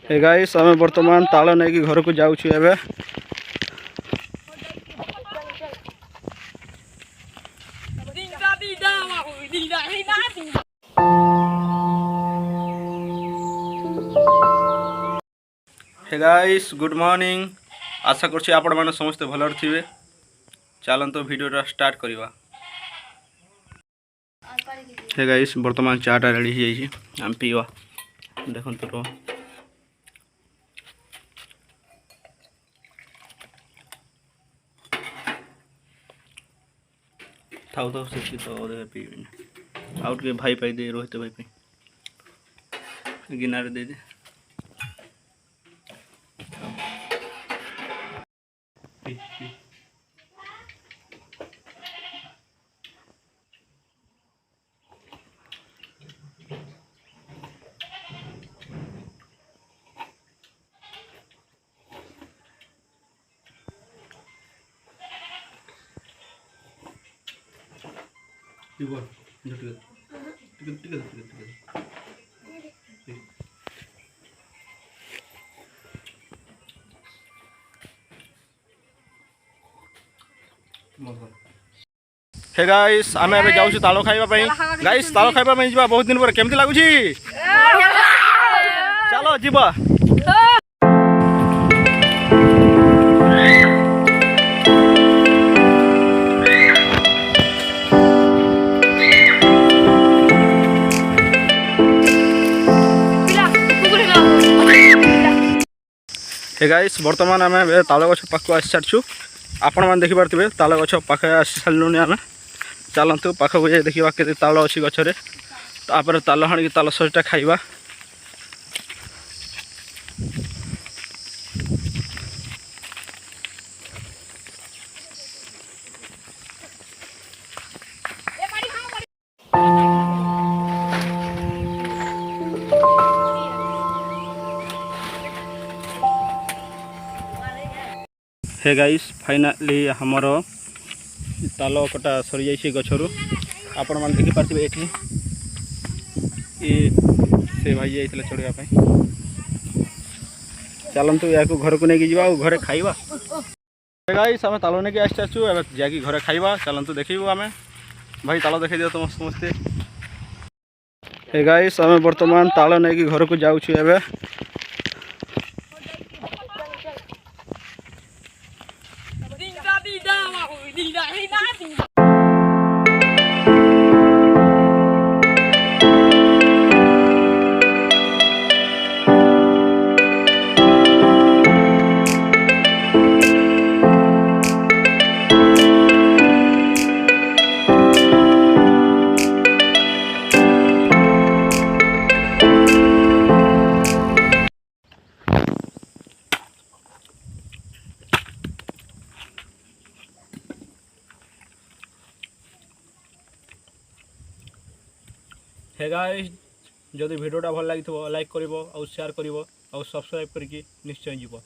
Hey guys आम बर्तमान ताल नहीं घर को जाऊँ एवं हे गाइस गुड मॉर्निंग आशा करछि आपण माने समस्त भलर थिबे। चलंतो वीडियो स्टार्ट करवा। हे गाइस वर्तमान चाटा रेडी हो जाइए आम पीवा देखो तो थाउ थाउ से तो पीबी आउट के भाई पाई दे रोहित भाई पाई गिनारे दे दे पी पी हे गाइस आम ए जाऊँ ताल खाइबा गाइस ताल खाइबा बहुत दिन पर केमती लगुच चलो जीवा। हे गाइस वर्तमान आम ताल गछ पाख आसी सारी आपण मैंने देखिपे ताल गछ पाखे आसी सारे आम चलतु पाखक जाए देखा के ताल अच्छी गचरे तापर ताल हाणी ताल सजटा खाइबा। हे गाइस फाइनाली हमर ताल कटा सरी जाइए गचरू आपण मैंने देखिपे ये से भाई जाइए चढ़ापी चलतु या घर को लेकिन जावा घरे खाइबा। गाइस आम ताल नहीं आसी जाकि घरे खाइबा चलतु देखू आम भाई ताल देख दियो तुम समस्ते। हे गाइस आम बर्तमान ताल नहीं घर को जाऊँ एवं हे गाइस जदि वीडियोटा भल लगी लाइक करिवो और शेयर करिवो और सब्सक्राइब करके निश्चय जीव।